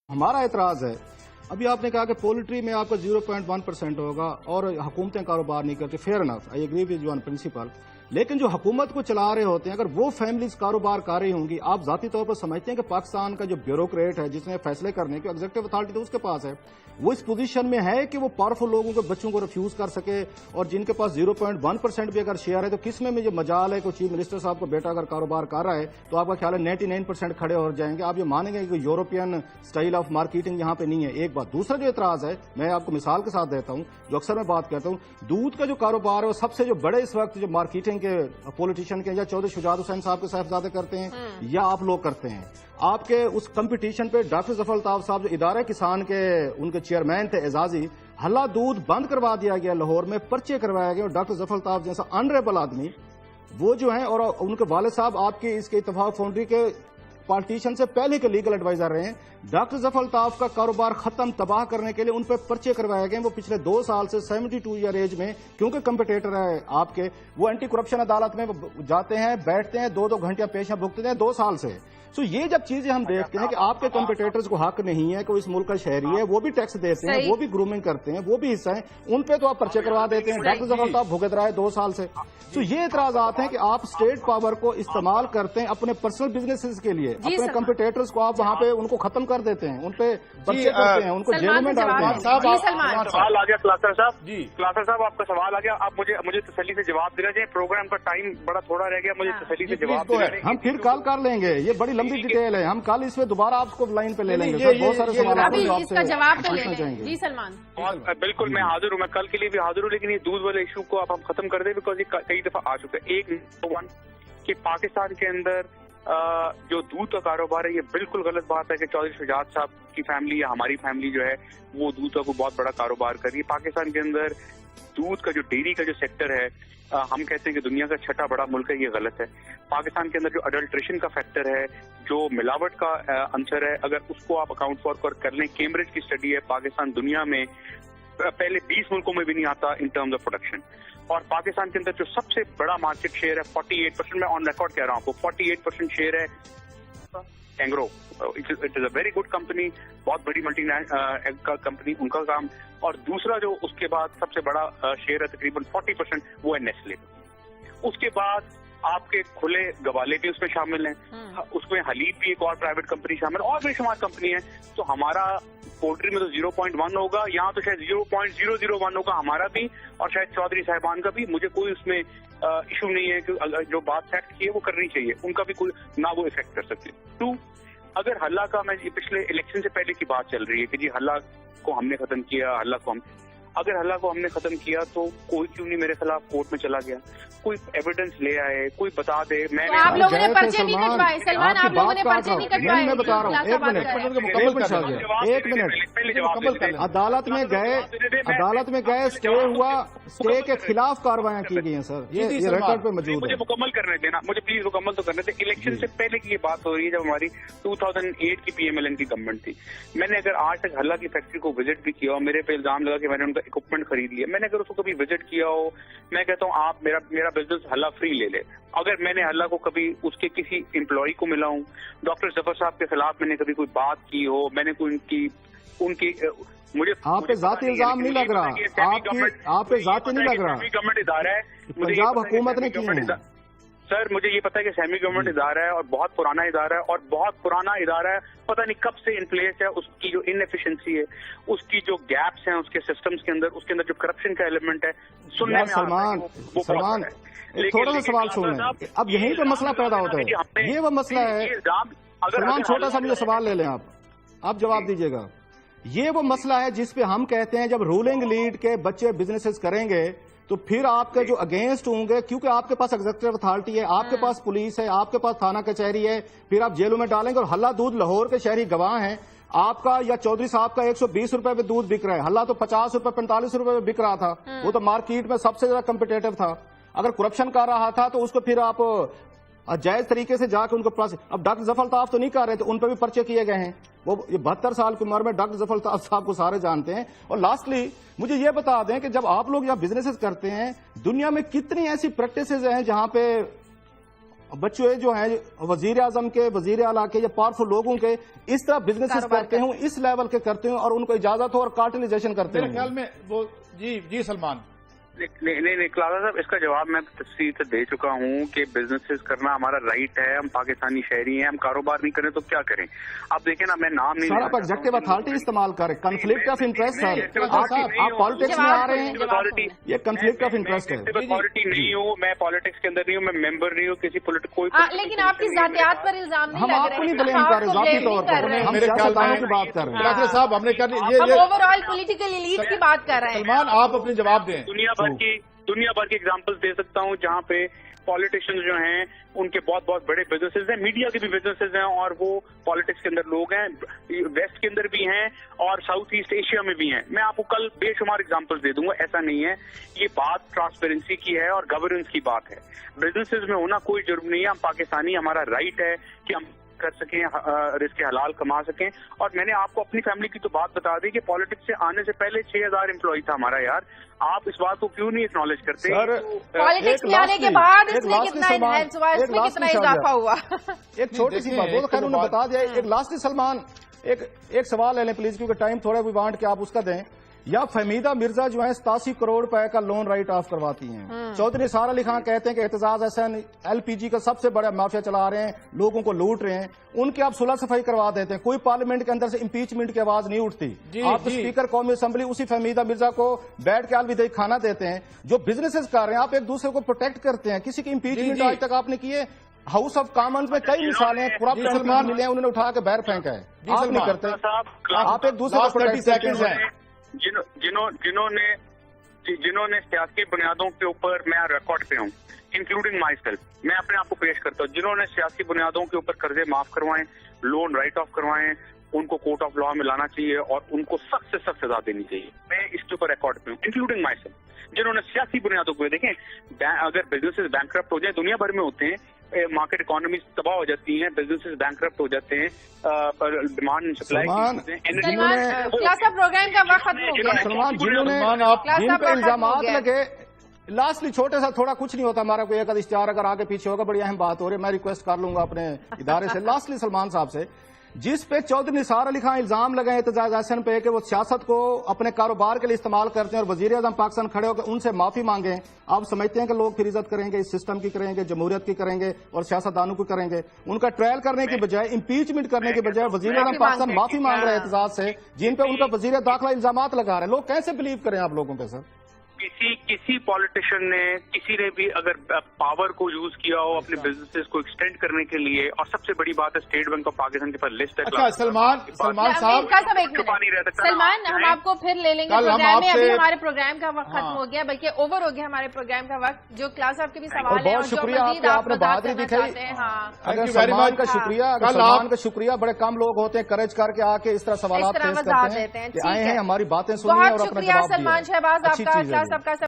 हमारा एतराज है, अभी आपने कहा कि पोल्ट्री में आपका 0.1% होगा और हुकूमतें कारोबार नहीं करती। Fair enough, I agree with you on principle. लेकिन जो हुकूमत को चला रहे होते हैं, अगर वो फैमिलीज कारोबार कर रही होंगी, आप जाती तौर पर समझते हैं कि पाकिस्तान का जो ब्यूरोक्रेट है जिसने फैसले करने की एग्जीक्यूटिव अथॉरिटी तो उसके पास है, वो इस पोजीशन में है कि वो पावरफुल लोगों के बच्चों को रिफ्यूज कर सके। और जिनके पास 0.1% भी अगर शेयर है तो किस में मुझे मजाल है कि चीफ मिनिस्टर साहब को बेटा अगर कारोबार कर रहा है तो आपका ख्याल है 99% खड़े हो जाएंगे। आप ये मानेंगे कि यूरोपियन स्टाइल ऑफ मार्केटिंग यहाँ पे नहीं है। एक बात। दूसरा जो एतराज है, मैं आपको मिसाल के साथ देता हूँ, जो अक्सर मैं बात करता हूँ, दूध का जो कारोबार है वो सबसे जो बड़े इस वक्त जो मार्केटिंग के पॉलिटिशियन के या चौधरी शुजात हुसैन साहब के साहबजादे करते हैं या आप लोग करते हैं। आपके उस कंपटीशन पे डॉक्टर जफर अल्ताफ साहब जो इदारा किसान के उनके चेयरमैन थे एजाजी, हल्ला दूध बंद करवा दिया गया, लाहौर में पर्चे करवाया गया और डॉक्टर जफर अल्ताफ जैसा अनरेबल आदमी वो जो है और उनके वाले साहब आपके इसके इत्तेफाक फाउंड्री के पॉलिटिशियन से पहले के लीगल एडवाइजर रहे हैं। डॉक्टर जफर अल्ताफ का कारोबार खत्म तबाह करने के लिए उन पर पर्चे करवाए गए। वो पिछले 2 साल से 72 ईयर एज में, क्योंकि कंपटीटर है आपके, वो एंटी करप्शन अदालत में जाते हैं, बैठते हैं, 2-2 घंटियां पेशियां भुगतते हैं 2 साल से। तो ये जब चीजें हम देखते हैं कि आपके कंपटीटर्स को हक नहीं है कि वो इस मुल्क का शहरी है, वो भी टैक्स देते हैं, वो भी ग्रूमिंग करते हैं, वो भी हिस्सा है, उन पे तो आप पर्चे करवा देते हैं। डॉक्टर जफर अल्ताफ भुगत रहा है 2 साल से। तो ये एतराजात हैं कि आप स्टेट पावर को इस्तेमाल करते हैं अपने पर्सनल बिजनेसेस के लिए, अपने कंपटीटर्स को आप वहां पे उनको खत्म कर देते हैं, उन पे पर्चे करते हैं, उनको जेल में डालते हैं। सवाल आ गया क्लासर साहब जी, क्लासर साहब आपका सवाल आ गया। आप मुझे तसल्ली से जवाब देना चाहिए। प्रोग्राम का टाइम बड़ा थोड़ा रह गया, मुझे तसल्ली से जवाब देना चाहिए। हम फिर कॉल कर लेंगे, ये बड़ी लंबी डिटेल है, हम कल इसमें दोबारा आपको लाइन पे ले लेंगे। बहुत सारे सवाल इसका जवाब तो लेंगे। जी सलमान। बिल्कुल मैं हाजिर हूँ, मैं कल के लिए भी हाजिर हूँ, लेकिन ये दूध वाले इशू को आप हम खत्म कर दें, बिकॉज ये कई दफा आ चुका है। एक कि पाकिस्तान के अंदर जो दूध का कारोबार है ये बिल्कुल गलत बात है कि चौधरी शुजात साहब की फैमिली या हमारी फैमिली जो है वो दूध का कोई बहुत बड़ा कारोबार कर रही है। पाकिस्तान के अंदर दूध का जो डेयरी का जो सेक्टर है, हम कहते हैं कि दुनिया का 6ठा बड़ा मुल्क है, ये गलत है। पाकिस्तान के अंदर जो अडल्ट्रेशन का फैक्टर है, जो मिलावट का अंसर है, अगर उसको आप अकाउंट फॉर कर लें, कैम्ब्रिज की स्टडी है, पाकिस्तान दुनिया में पहले 20 मुल्कों में भी नहीं आता इन टर्म्स ऑफ प्रोडक्शन। और पाकिस्तान के अंदर जो सबसे बड़ा मार्केट शेयर है 48%, मैं ऑन रिकॉर्ड कह रहा हूँ आपको, 48% शेयर है Kangaroo. It is a very good company, बहुत बड़ी मल्टीनेशनल कंपनी, उनका काम। और दूसरा जो उसके बाद सबसे बड़ा शेयर है तकरीबन 40%, वो है नेस्ले। उसके बाद आपके खुले गवाले भी उसमें शामिल हैं, उसमें हलीब भी एक और प्राइवेट कंपनी शामिल है और बेशुमार कंपनी है। तो हमारा पोल्ट्री में तो 0.1 होगा, यहाँ तो शायद 0.001 होगा हमारा भी और शायद चौधरी साहिबान का भी। मुझे कोई उसमें इशू नहीं है कि जो बात फैक्ट की है वो करनी चाहिए, उनका भी कोई ना वो इफेक्ट कर सकते। 2, अगर हल्ला का, मैं पिछले इलेक्शन से पहले की बात चल रही है कि जी हल्ला को हमने खत्म किया, अगर हल्ला को हमने खत्म किया तो कोई क्यों नहीं मेरे खिलाफ कोर्ट में चला गया, कोई एविडेंस ले आए, कोई बता दे। मैंने आप लोगों ने पर्चे नहीं कटवाए सलमान, आप लोगों ने पर्चे नहीं कटवाए। मैं बता रहा हूँ, एक मिनट, अदालत में गए, स्टे हुआ, स्टे के खिलाफ कार्रवाई की गई है सर, ये रिकॉर्ड पे मौजूद है। मुझे मुकम्मल करने देना, मुझे प्लीज मुकम्मल तो करने दे। इलेक्शन से पहले की ये बात हो रही है जब हमारी 2008 की PMLN की गवर्नमेंट थी। मैंने अगर आज तक हल्ला की फैक्ट्री को विजिट भी किया और मेरे पे इल्जाम लगा कि मैंने उनका इक्विपमेंट खरीद लिया, मैंने अगर उसको कभी विजिट किया हो, मैं कहता हूँ आप मेरा बिजनेस हल्ला फ्री ले ले। अगर मैंने हल्ला को कभी उसके किसी एम्प्लॉय को मिला हूँ, डॉक्टर जफर साहब के खिलाफ मैंने कभी कोई बात की हो, मैंने कोई उनकी मुझे आप पे जाती इल्जाम नहीं लग रहा, आप पे जाती नहीं लग रहा, गवर्नमेंट इदारा है, पंजाब हुकूमत ने किया है। सर मुझे ये पता है कि सेमी गवर्नमेंट इदारा है और बहुत पुराना इदारा है और बहुत पुराना इदारा है, पता नहीं कब से इन प्लेस है। उसकी जो इनएफिशिएंसी है, उसकी जो गैप्स हैं उसके सिस्टम्स के अंदर, उसके अंदर जो करप्शन का एलिमेंट है, सुनने में सलमान थोड़ा सा सवाल सुन लें, अब यहीं पे मसला पैदा होता है, ये वो मसला है। सलमान छोटा सा मुझे सवाल ले लें, आप जवाब दीजिएगा। ये वो मसला है जिस पे हम कहते हैं जब रूलिंग लीड के बच्चे बिजनेसेस करेंगे तो फिर आपके जो अगेंस्ट होंगे, क्योंकि आपके पास एग्जीक्यूटिव अथॉरिटी है, आपके पास पुलिस है, आपके पास थाना कचहरी है, फिर आप जेलों में डालेंगे। और हल्ला दूध लाहौर के शहरी गवाह हैं, आपका या चौधरी साहब का 120 रुपए में दूध बिक रहा है, हल्ला तो 50 रुपए 45 रुपए में बिक रहा था, वो तो मार्केट में सबसे ज्यादा कम्पिटेटिव था। अगर करप्शन कर रहा था तो उसको फिर आप जायज तरीके से जाकर उनको प्रोसेस। अब डॉक्टर जफर अल्ताफ तो नहीं कर रहे थे, उन पर भी पर्चे किए गए हैं। वो ये 72 साल की उम्र में डॉक्टर जफर अल्ताफ साहब को सारे जानते हैं। और लास्टली मुझे ये बता दें कि जब आप लोग यहाँ बिजनेसेस करते हैं, दुनिया में कितनी ऐसी प्रैक्टिसेस हैं जहां पे बच्चे जो हैं वजीर आजम के, वजीर आला के या पावरफुल लोगों के इस तरह बिजनेसेस करते हूँ, इस लेवल के करते हूँ और उनको इजाजत हो और कार्टेलाइजेशन करते हैं। मेरे ख्याल में वो जी सलमान नहीं क्लासा साहब, इसका जवाब मैं तफसील से दे चुका हूँ कि बिजनेसेस करना हमारा राइट है, हम पाकिस्तानी शहरी हैं, हम कारोबार नहीं करें तो क्या करें। आप देखें ना, मैं नाम नहीं सारा एग्जेक्टिव अथॉरिटी इस्तेमाल करें, कन्फ्लिक्ट ऑफ इंटरेस्ट है। आप पॉलिटिक्स में आ रहे हैं, ये कन्फ्लिक्ट ऑफ इंटरेस्ट है। अथॉरिटी नहीं हूँ मैं, पॉलिटिक्स के अंदर नहीं हूँ मैं, मेंबर नहीं हूँ किसी कोई। लेकिन आपकी जातियात पर इल्जाम नहीं हम लग आपको रहे नहीं ब्लेम कर रहे, जाती तौर पर हम सियासतदानों की बात कर रहे हैं साहब, हमने हम ओवरऑल पॉलिटिकल एलीट की बात कर रहे हैं। सलमान आप अपने जवाब दें। दुनिया भर की एग्जांपल्स दे सकता हूं जहां पे पॉलिटिशियंस जो हैं उनके बहुत बहुत बड़े बिजनेसेस हैं, मीडिया के भी बिजनेसेस हैं और वो पॉलिटिक्स के अंदर लोग हैं, वेस्ट के अंदर भी हैं और साउथ ईस्ट एशिया में भी हैं। मैं आपको कल बेशुमार एग्जांपल्स दे दूंगा, ऐसा नहीं है। ये बात ट्रांसपेरेंसी की है और गवर्नेंस की बात है। बिजनेसेस में होना कोई जुर्म नहीं है, हम पाकिस्तानी, हमारा राइट है कि हम कर सकें, रिस्क हलाल कमा सकें। और मैंने आपको अपनी फैमिली की तो बात बता दी कि पॉलिटिक्स से आने से पहले 6000 एम्प्लॉय था हमारा। यार आप इस बात को क्यों नहीं एक्नॉलेज करते? पॉलिटिक्स में आने के बाद इसमें कितना एनहांस हुआ, इसमें कितना इजाफा हुआ? एक छोटी सी बात, वो तो खैर उन्होंने बता दिया। एक लास्टली सलमान, एक सवाल ले लें प्लीज, क्योंकि टाइम थोड़ा भी बांट के आप उसका दें। या फहमीदा मिर्जा जो है 87 करोड़ रुपए का लोन राइट ऑफ करवाती हैं। चौधरी निसार अली खान कहते हैं कि एहतजाज हसन LPG का सबसे बड़ा माफिया चला रहे हैं, लोगों को लूट रहे हैं, उनकी आप सुलह सफाई करवा देते हैं। कोई पार्लियामेंट के अंदर से इम्पीचमेंट की आवाज नहीं उठती। आप स्पीकर कौमी असेंबली उसी फहमीदा मिर्जा को बैठ के अलविदाई खाना देते हैं। जो बिजनेसेस कर रहे हैं, आप एक दूसरे को प्रोटेक्ट करते हैं। किसी की इम्पीचमेंट आज तक आपने किए? हाउस ऑफ कॉमन्स में कई मिसालें करप्ट मिले हैं, उन्होंने उठा के बाहर फेंका है, आप नहीं करते। आप एक दूसरे को प्रोटेक्ट करते हैं। जिन्होंने सियासी बुनियादों के ऊपर, मैं रिकॉर्ड पे हूँ इंक्लूडिंग माई सेल्फ, मैं अपने आप को पेश करता हूँ, जिन्होंने सियासी बुनियादों के ऊपर कर्जे माफ करवाएं, लोन राइट ऑफ करवाएं, उनको कोर्ट ऑफ लॉ में लाना चाहिए और उनको सख्त से सख्त सजा देनी चाहिए। मैं इसके ऊपर रिकॉर्ड पे हूँ इंक्लूडिंग माई सेल्फ। जिन्होंने सियासी बुनियादों को, देखें अगर बिजनेसेस बैंकरप्ट हो जाए, दुनिया भर में होते हैं, मार्केट इकोनॉमी तबाह हो जाती है, बिजनेसेस बैंकरप्ट हो जाते हैं, डिमांड एंड सप्लाई प्रोग्राम का वक्त खत्म हो गया। सलमान, जिन पे इल्जामात लगे, लास्टली छोटे सा थोड़ा कुछ नहीं होता, हमारा कोई एक इश्तिहार अगर आगे पीछे होगा, बड़ी अहम बात हो रही है, मैं रिक्वेस्ट कर लूंगा अपने इदारे से। लास्टली सलमान साहब से, जिस पे चौधरी निसार अली खान इल्जाम लगाए एहतजाज हसन पे कि वो सियासत को अपने कारोबार के लिए इस्तेमाल करते हैं और वजीर आजम पाकिस्तान खड़े होकर उनसे माफी मांगे, आप समझते हैं कि लोग फिर इज्जत करेंगे, इस सिस्टम की करेंगे, जमहूरियत की करेंगे और सियासतदानों की करेंगे? उनका ट्रायल करने की बजाय, इम्पीचमेंट करने की बजाय वजीर आजम पाकिस्तान माफी मांग रहे हैं एहतजाज से, जिन पे उनका वजीर दाखिला इल्जाम लगा रहे हैं। लोग कैसे बिलीव करें आप लोगों पे? सर, किसी पॉलिटिशियन ने, किसी ने भी अगर पावर को यूज किया हो अपने बिजनेसेस को एक्सटेंड करने के लिए, और सबसे बड़ी बात है स्टेट बैंक ऑफ पाकिस्तान के पास लिस्ट है। अच्छा सलमान साहब, सलमान, हम आपको फिर ले लेंगे प्रोग्राम में। अभी हमारे प्रोग्राम का वक्त खत्म हो गया, बल्कि ओवर हो गया हमारे प्रोग्राम का वक्त। जो क्लास साहब के भी सवाल है, बहुत शुक्रिया आपने बहादुरी दिखाई। अगर सलमान का शुक्रिया, सलमान का शुक्रिया, बड़े कम लोग होते हैं करेज करके आके इस तरह सवाल पेश करते हैं, आए हैं, हमारी बातें सुनिए और अपना जवाब दिए। सलमान शहबाज आपका, क्लास आपका